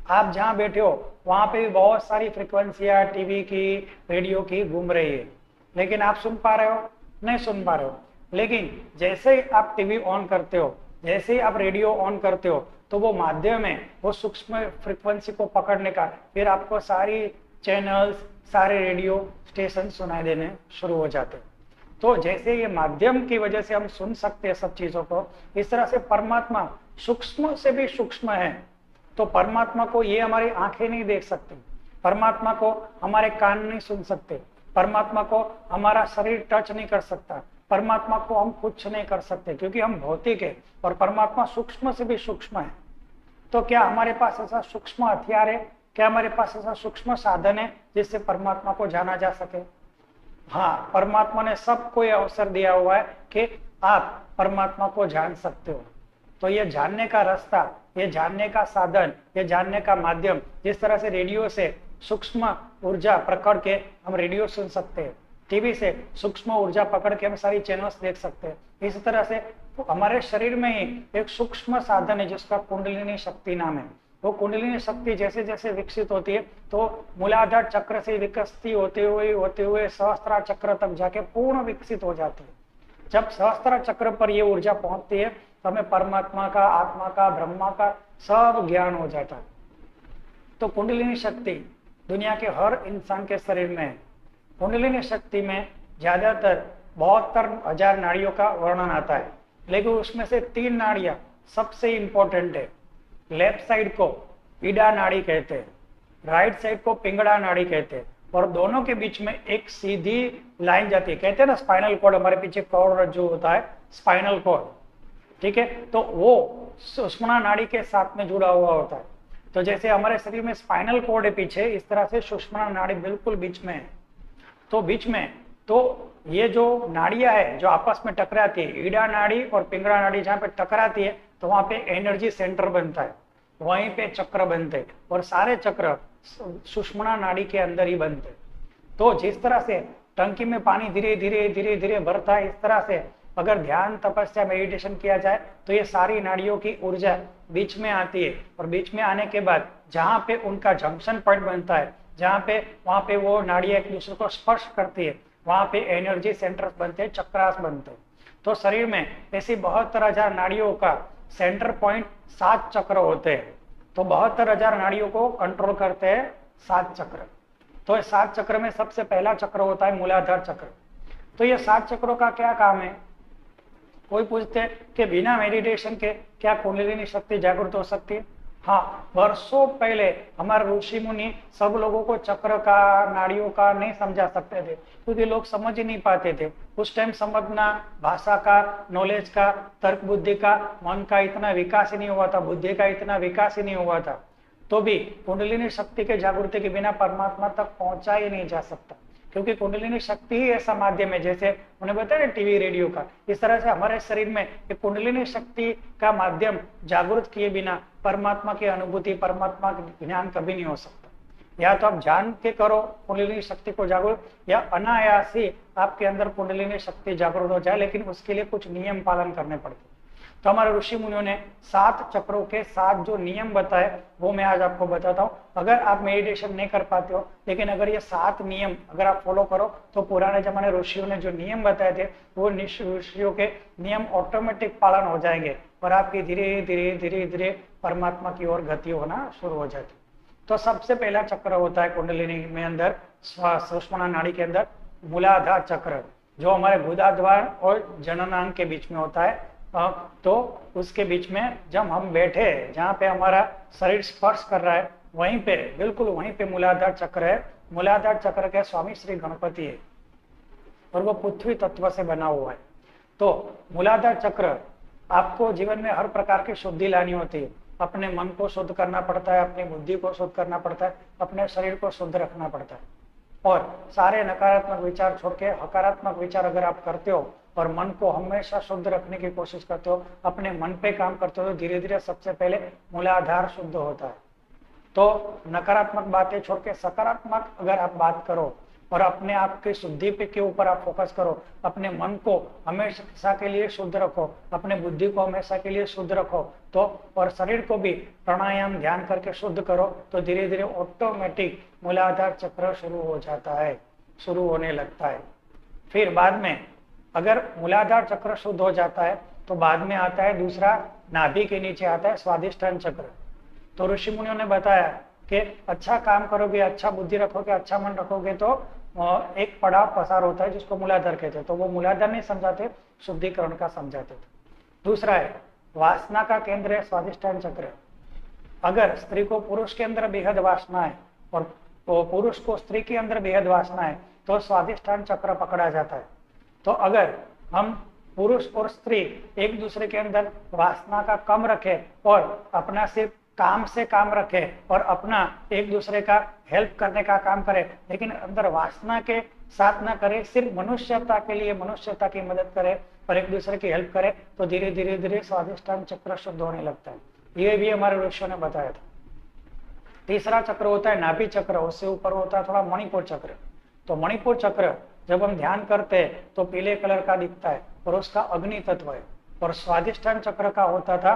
आप जहां बैठे हो वहां पे भी बहुत सारी फ्रिक्वेंसियां टीवी की, रेडियो की घूम रही है, लेकिन आप सुन पा रहे हो? नहीं सुन पा रहे हो। लेकिन जैसे ही आप टीवी ऑन करते हो, जैसे ही आप रेडियो ऑन करते हो, तो वो माध्यम है वो सूक्ष्म फ्रिक्वेंसी को पकड़ने का, फिर आपको सारी चैनल्स, सारे रेडियो स्टेशन सुनाई देने शुरू हो जाते हैं। तो जैसे ये माध्यम की वजह से हम सुन सकते हैं सब चीजों को, इस तरह से परमात्मा सूक्ष्म से भी सूक्ष्म है। तो परमात्मा को ये हमारी आंखें नहीं देख सकती, परमात्मा को हमारे कान नहीं सुन सकते, परमात्मा को हमारा शरीर टच नहीं कर सकता, परमात्मा को हम कुछ नहीं कर सकते, क्योंकि हम भौतिक है और परमात्मा सूक्ष्म से भी सूक्ष्म है। तो क्या हमारे पास ऐसा सूक्ष्म हथियार है, क्या हमारे पास ऐसा सूक्ष्म साधन है जिससे परमात्मा को जाना जा सके? हाँ, परमात्मा ने सबको ये अवसर दिया हुआ है कि आप परमात्मा को जान सकते हो। तो ये जानने का रास्ता, ये जानने का साधन, ये जानने का माध्यम, जिस तरह से रेडियो से सूक्ष्म ऊर्जा पकड़ के हम रेडियो सुन सकते हैं, टीवी से सूक्ष्म ऊर्जा पकड़ के हम सारी चैनल्स देख सकते हैं, इस तरह से तो हमारे शरीर में ही एक सूक्ष्म साधन है जिसका कुंडलिनी शक्ति नाम है। वो कुंडलिनी शक्ति जैसे जैसे विकसित होती है तो मूलाधार चक्र से विकसित होते हुए सहस्त्रार चक्र तक जाके पूर्ण विकसित हो जाती है। जब सहस्त्रार चक्र पर ये ऊर्जा पहुंचती है तो हमें परमात्मा का, आत्मा का, ब्रह्मा का सब ज्ञान हो जाता है। तो कुंडलिनी शक्ति दुनिया के हर इंसान के शरीर में है। कुंडलिनी शक्ति में ज्यादातर 72,000 नाड़ियों का वर्णन आता है, लेकिन उसमें से 3 नाड़ियां सबसे इंपॉर्टेंट है। लेफ्ट साइड को ईडा नाड़ी कहते हैं, राइट साइड को पिंगड़ा नाड़ी कहते हैं, और दोनों के बीच में एक सीधी लाइन जाती है। कहते हैं ना स्पाइनल कॉर्ड, हमारे पीछे करोड़रज्जु होता है स्पाइनल कॉर्ड, ठीक है, तो वो सुषुम्ना नाड़ी के साथ में जुड़ा हुआ होता है। तो जैसे हमारे शरीर में स्पाइनल कॉर्ड है पीछे, इस तरह से सुषुम्ना नाड़ी बिल्कुल बीच में है। तो बीच में तो ये जो नाड़ियां है जो आपस में टकराती है, ईडा नाड़ी और पिंगड़ा नाड़ी जहां पे टकराती है तो वहां पे एनर्जी सेंटर बनता है, वहीं पे चक्र बनते हैं, और सारे चक्र सुषुम्ना नाड़ी के अंदर ही बनते हैं। तो जिस तरह से टंकी में पानी धीरे धीरे धीरे धीरे भरता है, इस तरह से अगर ध्यान, तपस्या, मेडिटेशन किया जाए तो ये सारी नाड़ियों की ऊर्जा बीच में आती है, और बीच में आने के बाद जहां पे उनका जंक्शन पॉइंट बनता है, जहां पे वहां पे वो नाड़ियां एक दूसरे को स्पर्श करती है, वहां पे एनर्जी सेंटर्स बनते हैं, चक्रास बनते हैं। तो शरीर में ऐसी 72,000 नाड़ियों का सेंटर पॉइंट 7 चक्र होते हैं। तो 72,000 नाड़ियों को कंट्रोल करते हैं 7 चक्र। तो 7 चक्र में सबसे पहला चक्र होता है मूलाधार चक्र। तो ये 7 चक्रों का क्या काम है? कोई पूछते हैं कि बिना मेडिटेशन के क्या कुंडलिनी शक्ति जागृत हो सकती है? हाँ, वर्षों पहले हमारे ऋषि मुनि सब लोगों को चक्र का, नाड़ियों का नहीं समझा सकते थे, क्योंकि लोग समझ ही नहीं पाते थे। उस टाइम समझना, भाषा का, नॉलेज का, तर्क बुद्धि का, मन का इतना विकास ही नहीं हुआ था, बुद्धि का इतना विकास ही नहीं हुआ था। तो भी कुंडलिनी शक्ति के जागृति के बिना परमात्मा तक पहुंचा ही नहीं जा सकता, क्योंकि कुंडलिनी शक्ति ही ऐसा माध्यम है, जैसे उन्हें बताया टीवी, रेडियो का, इस तरह से हमारे शरीर में एक कुंडलिनी शक्ति का माध्यम जागृत किए बिना परमात्मा की अनुभूति, परमात्मा का ज्ञान कभी नहीं हो सकता। या तो आप जान के करो कुंडलिनी शक्ति को जागृत, या अनायास ही आपके अंदर कुंडलिनी शक्ति जागृत हो जाए, लेकिन उसके लिए कुछ नियम पालन करने पड़ते हैं। तो हमारे ऋषि मुनियों ने 7 चक्रों के 7 जो नियम बताए वो मैं आज आपको बताता हूँ। अगर आप मेडिटेशन नहीं कर पाते हो, लेकिन अगर ये 7 नियम अगर आप फॉलो करो तो पुराने जमाने ऋषियों ने जो नियम बताए थे वो ऋषियों के नियम ऑटोमेटिक पालन हो जाएंगे, और आपकी धीरे धीरे धीरे धीरे परमात्मा की ओर गति होना शुरू हो जाती। तो सबसे पहला चक्र होता है कुंडलिनी में अंदर, सुषुम्ना नाड़ी के अंदर मूलाधार चक्र, जो हमारे गुदाद्वार और जननांग के बीच में होता है। तो उसके बीच में जब हम बैठे, जहाँ पे हमारा शरीर स्पर्श कर रहा है, वहीं पे, बिल्कुल वहीं पे मूलाधार चक्र है। मूलाधार चक्र के स्वामी श्री गणपति है, और वो पृथ्वी तत्व से बना हुआ है। तो मूलाधार चक्र आपको जीवन में हर प्रकार की शुद्धि लानी होती है। अपने मन को शुद्ध करना पड़ता है, अपनी बुद्धि को शुद्ध करना पड़ता है, अपने शरीर को शुद्ध रखना पड़ता है, और सारे नकारात्मक विचार छोड़ के सकारात्मक विचार अगर आप करते हो और मन को हमेशा शुद्ध रखने की कोशिश करते हो, अपने मन पे काम करते हो, तो धीरे धीरे सबसे पहले मूलाधार शुद्ध होता है। तो नकारात्मक बातें छोड़ के सकारात्मक अगर आप बात करो और अपने आप की शुद्धि पे के ऊपर आप फोकस करो, अपने मन को हमेशा के लिए शुद्ध रखो, अपने बुद्धि को हमेशा के लिए शुद्ध रखो, तो और शरीर को भी प्राणायाम ध्यान करके शुद्ध करो, तो धीरे धीरे ऑटोमेटिक मूलाधार चक्र शुरू हो जाता है, शुरू होने लगता है। फिर बाद में अगर मूलाधार चक्र शुद्ध हो जाता है तो बाद में आता है दूसरा, नाभि के नीचे आता है स्वादिष्ठान चक्र। तो ऋषि मुनियों ने बताया कि अच्छा काम करोगे, अच्छा बुद्धि रखोगे, अच्छा मन रखोगे तो एक पड़ाव पसार होता है जिसको मूलाधार कहते हैं। तो वो मूलाधार नहीं समझाते, शुद्धिकरण का समझाते थे। दूसरा है वासना का केंद्र है स्वादिष्ठान चक्र। अगर स्त्री को पुरुष के अंदर बेहद वासना है और पुरुष को स्त्री के अंदर बेहद वासना है तो स्वादिष्ठान चक्र पकड़ा जाता है। तो अगर हम पुरुष और स्त्री एक दूसरे के अंदर वासना का कम रखे और अपना सिर्फ काम से काम रखे और अपना एक दूसरे का हेल्प करने का काम करे, लेकिन अंदर वासना के साथ ना करे, सिर्फ मनुष्यता के लिए मनुष्यता की मदद करे और एक दूसरे की हेल्प करे, तो धीरे धीरे धीरे स्वादिष्ठान चक्र शुद्ध होने लगता है। ये भी हमारे ऋषियों ने बताया था। तीसरा चक्र होता है नाभि चक्र, उससे ऊपर होता है थोड़ा मणिपुर चक्र। तो मणिपुर चक्र जब हम ध्यान करते हैं तो पीले कलर का दिखता है और उसका अग्नि तत्व है, और स्वादिष्ठान चक्र का होता था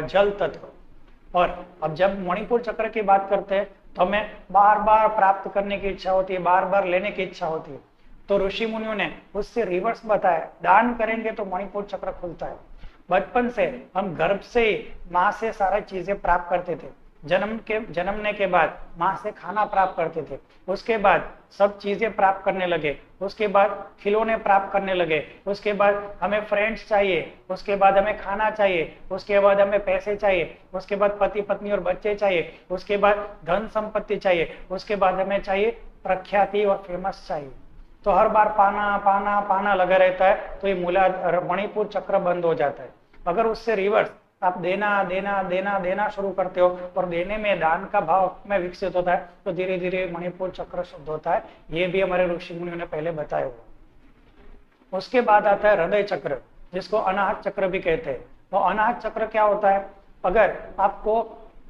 जल तत्व। और अब जब मणिपुर चक्र की बात करते हैं तो हमें बार बार प्राप्त करने की इच्छा होती है, बार बार लेने की इच्छा होती है। तो ऋषि मुनियों ने उससे रिवर्स बताया, दान करेंगे तो मणिपुर चक्र खुलता है। बचपन से हम गर्भ से ही माँ से सारी चीजें प्राप्त करते थे, जन्मने के बाद माँ से खाना प्राप्त करते थे, उसके बाद सब चीजें प्राप्त करने लगे, उसके बाद खिलौने प्राप्त करने लगे, उसके बाद हमें फ्रेंड्स चाहिए, उसके बाद हमें खाना चाहिए, उसके बाद हमें पैसे चाहिए, उसके बाद पति पत्नी और बच्चे चाहिए, उसके बाद धन संपत्ति चाहिए, उसके बाद हमें चाहिए प्रख्याति और फेमस चाहिए। तो हर बार पाना पाना पाना लगा रहता है, तो ये मणिपुर चक्र बंद हो जाता है। अगर उससे रिवर्स आप देना देना देना देना शुरू करते हो और देने में दान का भाव में विकसित होता है, तो धीरे धीरे मणिपुर चक्र शुद्ध होता है। ये भी हमारे ऋषि मुनियों ने पहले बताया हुआ। उसके बाद आता है हृदय चक्र, जिसको अनाहत चक्र भी कहते हैं। वो अनाहत चक्र क्या होता है? अगर आपको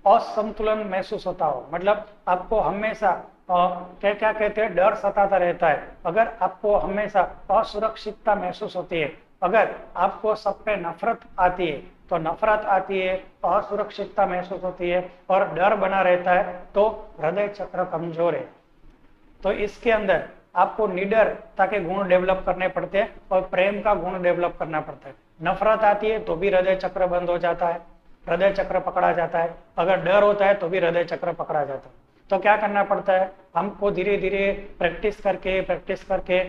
असंतुलन महसूस होता हो, मतलब आपको हमेशा क्या क्या कहते हैं, डर सताता रहता है, अगर आपको हमेशा असुरक्षितता महसूस होती है, अगर आपको सब पे नफरत आती है, तो नफरत आती है, असुरक्षितता महसूस होती है और डर बना रहता है, तो हृदय चक्र कमजोर है। तो इसके अंदर आपको निडरता के गुण डेवलप करने पड़ते हैं और प्रेम का गुण डेवलप करना पड़ता है। नफरत आती है तो भी हृदय चक्र बंद हो जाता है, हृदय चक्र पकड़ा जाता है। अगर डर होता है तो भी हृदय चक्र पकड़ा जाता है। तो क्या करना पड़ता है? हमको धीरे धीरे प्रैक्टिस करके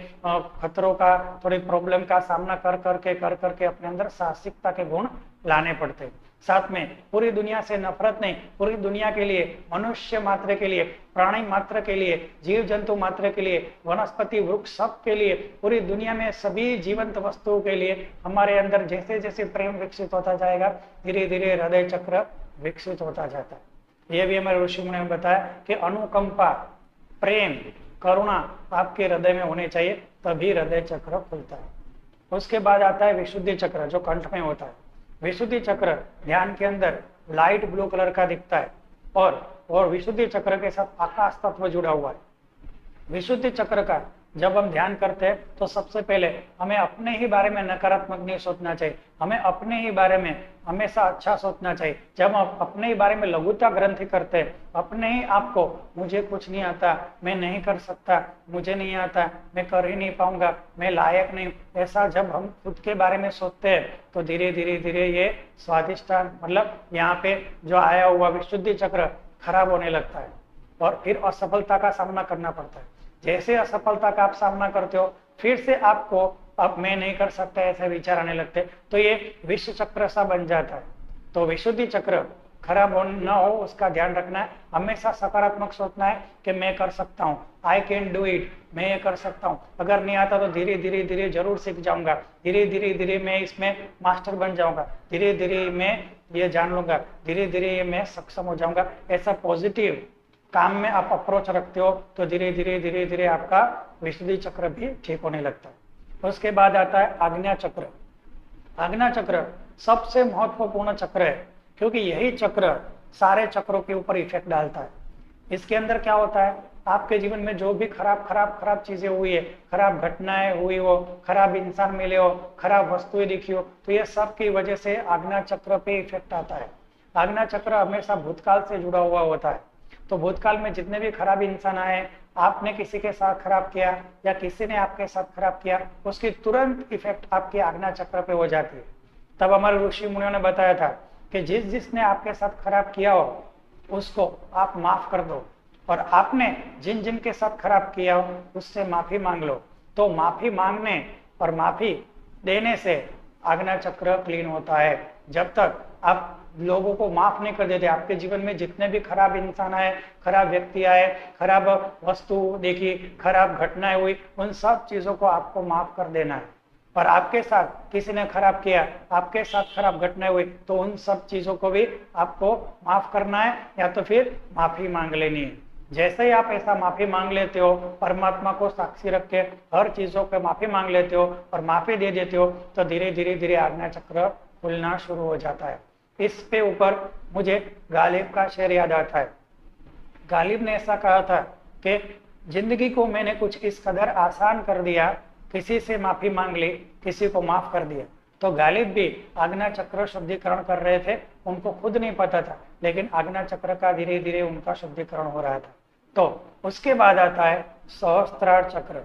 खतरों का, थोड़ी प्रॉब्लम का सामना कर करके अपने अंदर साहसिकता के गुण लाने पड़ते हैं। साथ में पूरी दुनिया से नफरत नहीं, पूरी दुनिया के लिए, मनुष्य मात्र के लिए, प्राणी मात्र के लिए, जीव जंतु मात्र के लिए, वनस्पति वृक्ष सब के लिए, पूरी दुनिया में सभी जीवंत वस्तुओं के लिए हमारे अंदर जैसे जैसे प्रेम विकसित होता जाएगा, धीरे धीरे हृदय चक्र विकसित होता जाता है। यह भी हमारे ऋषि मुनि ने बताया कि अनुकंपा, प्रेम, करुणा आपके हृदय में होने चाहिए, तभी हृदय चक्र खुलता है। उसके बाद आता है विशुद्धि चक्र, जो कंठ में होता है। विशुद्धि चक्र ध्यान के अंदर लाइट ब्लू कलर का दिखता है और विशुद्धि चक्र के साथ आकाश तत्व जुड़ा हुआ है। विशुद्धि चक्र का जब हम ध्यान करते हैं तो सबसे पहले हमें अपने ही बारे में नकारात्मक नहीं सोचना चाहिए, हमें अपने ही बारे में हमेशा अच्छा सोचना चाहिए। जब हम अपने ही बारे में लघुता ग्रंथि करते हैं, अपने ही आपको, मुझे कुछ नहीं आता, मैं नहीं कर सकता, मुझे नहीं आता, मैं कर ही नहीं पाऊंगा, मैं लायक नहीं, ऐसा जब हम खुद के बारे में सोचते हैं तो धीरे धीरे धीरे ये स्वादिष्ठान, मतलब यहाँ पे जो आया हुआ विशुद्धि चक्र खराब होने लगता है और फिर असफलता का सामना करना पड़ता है। जैसे असफलता का आप सामना करते हो, फिर से आपको अब मैं नहीं कर सकता ऐसे विचार आने लगते, तो ये विश्व चक्र सा बन जाता है। तो विशुद्धि चक्र खराब न हो उसका ध्यान रखना है। हमेशा सकारात्मक सोचना है कि मैं कर सकता हूँ, आई कैन डू इट, मैं ये कर सकता हूँ। अगर नहीं आता तो धीरे धीरे धीरे जरूर सीख जाऊंगा, धीरे धीरे धीरे मैं इसमें मास्टर बन जाऊंगा, धीरे धीरे मैं ये जान लूंगा, धीरे धीरे मैं सक्षम हो जाऊंगा। ऐसा पॉजिटिव काम में आप अप्रोच रखते हो तो धीरे धीरे आपका विशुद्धि चक्र भी ठीक होने लगता है। उसके बाद आता है आज्ञा चक्र। आज्ञा चक्र सबसे महत्वपूर्ण चक्र है, क्योंकि यही चक्र सारे चक्रों के ऊपर इफेक्ट डालता है। इसके अंदर क्या होता है, आपके जीवन में जो भी खराब खराब खराब चीजें हुई है, खराब घटनाएं हुई हो, खराब इंसान मिले हो, खराब वस्तुएं दिखी हो, तो ये सब की वजह से आज्ञा चक्र पे इफेक्ट आता है। आज्ञा चक्र हमेशा भूतकाल से जुड़ा हुआ होता है। तो भूतकाल में जितने भी खराब इंसान आए, आपने किसी के साथ खराब किया या किसी ने आपके साथ खराब किया, उसकी तुरंत इफेक्ट आपके आज्ञा चक्र पे हो जाती है। तब हमारे ऋषि मुनियों ने बताया था कि जिसने आपके साथ खराब किया हो उसको आप माफ कर दो, और आपने जिन जिन के साथ खराब किया हो उससे माफी मांग लो। तो माफी मांगने और माफी देने से आज्ञा चक्र क्लीन होता है। जब तक आप लोगों को माफ नहीं कर देते, आपके जीवन में जितने भी खराब इंसान आए, खराब व्यक्ति आए, खराब वस्तु देखी, खराब घटनाएं हुई, उन सब चीजों को आपको माफ कर देना है। और आपके साथ किसी ने खराब किया, आपके साथ खराब घटनाएं हुई, तो उन सब चीजों को भी आपको माफ करना है या तो फिर माफी मांग लेनी है। जैसे ही आप ऐसा माफी मांग लेते हो, परमात्मा को साक्षी रख के हर चीजों पे माफी मांग लेते हो और माफी दे देते हो, तो धीरे धीरे धीरे आज्ञा चक्र खुलना शुरू हो जाता है। इस पे ऊपर मुझे गालिब का शेर याद आता है। गालिब ने ऐसा कहा था कि जिंदगी को मैंने कुछ इस कदर आसान कर दिया, किसी से माफी मांग ली, किसी को माफ कर दिया। तो गालिब भी आज्ञा चक्र शुद्धिकरण कर रहे थे, उनको खुद नहीं पता था, लेकिन आज्ञा चक्र का धीरे धीरे उनका शुद्धिकरण हो रहा था। तो उसके बाद आता है सहस्त्रार चक्र।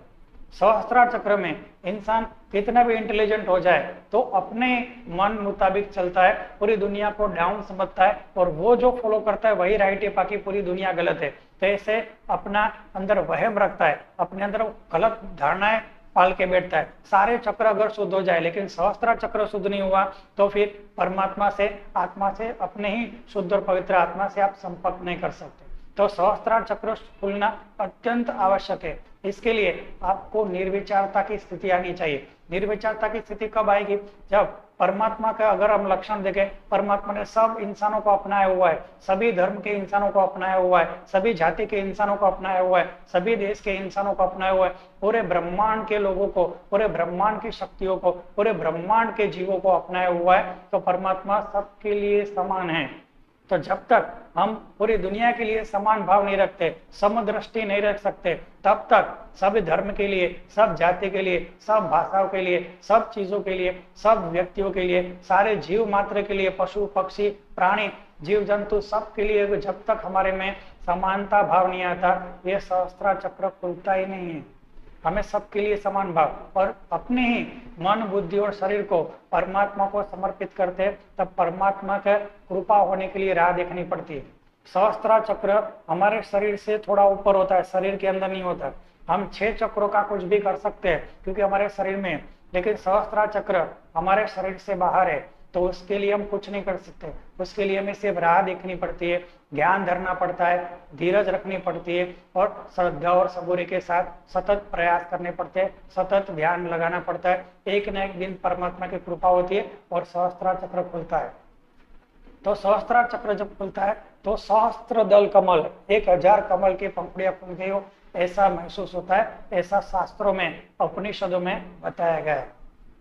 सहस्त्रार चक्र में इंसान कितना भी इंटेलिजेंट हो जाए तो अपने मन मुताबिक चलता है, पूरी दुनिया को डाउन समझता है, और वो जो फॉलो करता है वही राइट है, बाकी पूरी दुनिया गलत है। तो ऐसे अपना अंदर वहम रखता है, अपने अंदर गलत धारणाएं पाल के बैठता है। सारे चक्र अगर शुद्ध हो जाए लेकिन सहस्त्रार चक्र शुद्ध नहीं हुआ तो फिर परमात्मा से, आत्मा से, अपने ही शुद्ध और पवित्र आत्मा से आप संपर्क नहीं कर सकते। तो सहस्त्रार चक्र खुलना अत्यंत आवश्यक है। इसके लिए आपको निर्विचारता की स्थिति आनी चाहिए। निर्विचारता की स्थिति कब आएगी? जब परमात्मा का अगर हम लक्षण देखें, परमात्मा ने सब इंसानों को अपनाया हुआ है, सभी धर्म के इंसानों को अपनाया हुआ है, सभी जाति के इंसानों को अपनाया हुआ है, सभी देश के इंसानों को अपनाया हुआ है, पूरे ब्रह्मांड के लोगों को, पूरे ब्रह्मांड की शक्तियों को, पूरे ब्रह्मांड के जीवों को अपनाया हुआ है। तो परमात्मा सबके लिए समान है। तो जब तक हम पूरी दुनिया के लिए समान भाव नहीं रखते, समदृष्टि नहीं रख सकते, तब तक सब धर्म के लिए, सब जाति के लिए, सब भाषाओं के लिए, सब चीजों के लिए, सब व्यक्तियों के लिए, सारे जीव मात्र के लिए, पशु पक्षी प्राणी जीव जंतु सब के लिए जब तक हमारे में समानता भाव नहीं आता, ये सहस्त्रार चक्र खुलता ही नहीं है। हमें सबके लिए समान भाव और अपने ही मन बुद्धि और शरीर को परमात्मा को समर्पित करते हैं, तब परमात्मा का कृपा होने के लिए राह देखनी पड़ती है। सहस्त्रार चक्र हमारे शरीर से थोड़ा ऊपर होता है, शरीर के अंदर नहीं होता। हम 6 चक्रों का कुछ भी कर सकते हैं क्योंकि हमारे शरीर में है, लेकिन सहस्त्रार चक्र हमारे शरीर से बाहर है, तो उसके लिए हम कुछ नहीं कर सकते। उसके लिए हमें सिर्फ राह देखनी पड़ती है, ज्ञान धरना पड़ता है, धीरज रखनी पड़ती है और श्रद्धा और सबूरी के साथ सतत प्रयास करने पड़ते हैं, सतत ध्यान लगाना पड़ता है। एक न एक दिन परमात्मा की कृपा होती है और सहस्त्रार चक्र खुलता है। तो सहस्त्रार चक्र जब खुलता है तो सहस्त्र दल कमल, 1000 कमल की पंखुड़ियां खुल गई हो ऐसा महसूस होता है। ऐसा शास्त्रों में, उपनिषदों में बताया गया है।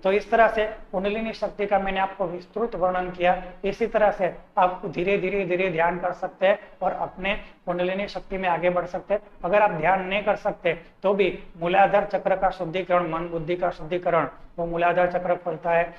तो इस तरह से कुंडलिनी शक्ति का मैंने आपको विस्तृत वर्णन किया। इसी तरह से आप धीरे धीरे धीरे ध्यान कर सकते हैं और अपने कुंडलिनी शक्ति में आगे बढ़ सकते हैं। अगर आप ध्यान नहीं कर सकते तो भी मूलाधार चक्र का शुद्धिकरण, मन बुद्धि का शुद्धिकरण, वो मूलाधार चक्र खुलता है।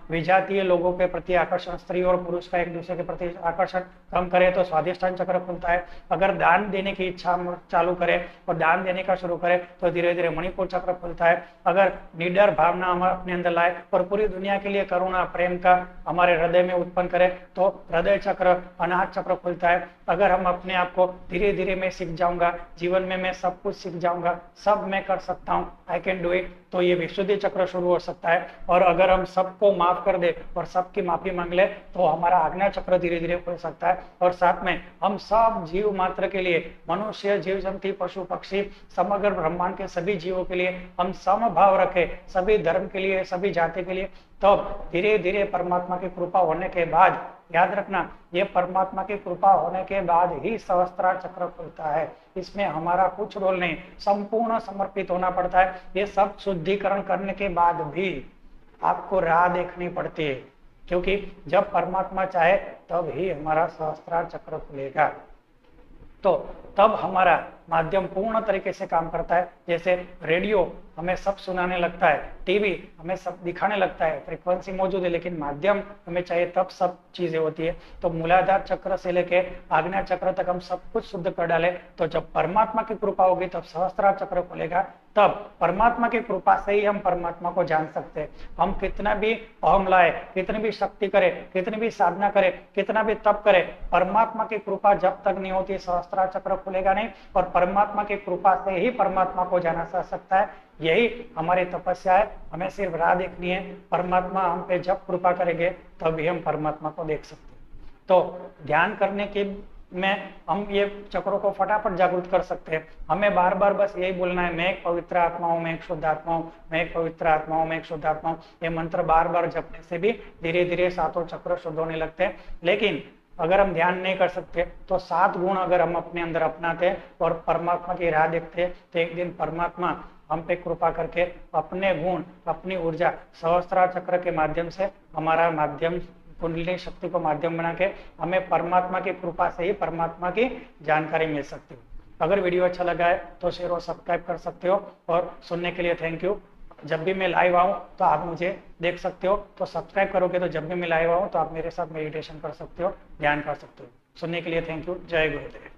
विजातीय लोगों के प्रति आकर्षण, स्त्री और पुरुष का एक दूसरे के प्रति आकर्षण कम करे तो स्वाधिष्ठान चक्र खुलता है। अगर दान देने की इच्छा चालू करे और दान देने का शुरू करे तो धीरे धीरे मणिपुर चक्र खुलता है। अगर निडर भावना हम अपने अंदर लाए और पूरी दुनिया के लिए करुणा प्रेम का हमारे हृदय में उत्पन्न करे तो हृदय चक्र, अनाहत चक्र खुलता है। अगर हम अपने आप को धीरे धीरे मैं सीख जाऊंगा, जीवन में मैं सब कुछ सीख जाऊंगा, सब मैं कर सकता हूँ, आई कैन डू इट, तो ये विशुद्धि चक्र शुरू हो सकता है। और अगर हम सबको माफ कर दे और सबकी माफी मांग ले तो हमारा आज्ञा चक्र धीरे धीरे खुल सकता है। और साथ में हम सब जीव मात्र के लिए, मनुष्य, जीव जंतु, पशु पक्षी, समग्र ब्रह्मांड के सभी जीवों के लिए हम समभाव रखें, सभी धर्म के लिए, सभी जाति के लिए, तब धीरे धीरे परमात्मा की कृपा होने के बाद, याद रखना ये परमात्मा की कृपा होने के बाद ही सहस्त्रार चक्र खुलता है। इसमें हमारा कुछ रोल नहीं, संपूर्ण समर्पित होना पड़ता है। ये सब शुद्धिकरण करने के बाद भी आपको राह देखनी पड़ती है, क्योंकि जब परमात्मा चाहे तब ही हमारा सहस्त्रार चक्र खुलेगा। तो तब हमारा माध्यम पूर्ण तरीके से काम करता है। जैसे रेडियो हमें सब सुनाने लगता है, टीवी हमें सब दिखाने लगता है, फ्रीक्वेंसी मौजूद है, लेकिन माध्यम हमें चाहिए तब सब चीजें होती है। तो मूलाधार चक्र से लेके आज्ञा चक्र तक हम सब कुछ शुद्ध कर डाले, तो जब परमात्मा की कृपा होगी तब सहस्त्रार चक्र खुलेगा, तब परमात्मा की कृपा से ही हम परमात्मा को जान सकते हैं। हम कितना भी अहम लाए, कितनी भी शक्ति करे, कितनी भी साधना करे, कितना भी तप करे, परमात्मा की कृपा जब तक नहीं होती सहस्त्रार चक्र खुलेगा नहीं, और परमात्मा की कृपा से ही परमात्मा को जाना जा सकता है। यही हमारी तपस्या है। हमें सिर्फ राह देखनी है, परमात्मा हम पे जब कृपा करेंगे तभी हम परमात्मा को देख सकते हैं। तो ध्यान करने के में हम ये चक्रों को फटाफट जागृत कर सकते हैं। हमें बार बार बस यही बोलना है, मैं एक पवित्र आत्मा हूँ, मैं एक शुद्ध आत्मा हूँ, मैं एक पवित्र आत्मा हूँ, मैं एक शुद्ध आत्मा हूँ। ये मंत्र बार बार जपने से भी धीरे धीरे सातों चक्र शुद्ध होने लगते हैं। लेकिन अगर हम ध्यान नहीं कर सकते तो 7 गुण अगर हम अपने अंदर अपनाते और परमात्मा की राह देखते तो एक दिन परमात्मा हम पे कृपा करके अपने गुण, अपनी ऊर्जा सहस्त्रार चक्र के माध्यम से, हमारा माध्यम कुंडलिनी शक्ति को माध्यम बना के हमें परमात्मा की कृपा से ही परमात्मा की जानकारी मिल सकती है। अगर वीडियो अच्छा लगा है तो शेयर और सब्सक्राइब कर सकते हो, और सुनने के लिए थैंक यू। जब भी मैं लाइव आऊँ तो आप मुझे देख सकते हो, तो सब्सक्राइब करोगे तो जब भी मैं लाइव आऊँ तो आप मेरे साथ मेडिटेशन कर सकते हो, ध्यान कर सकते हो। सुनने के लिए थैंक यू। जय गुरुदेव।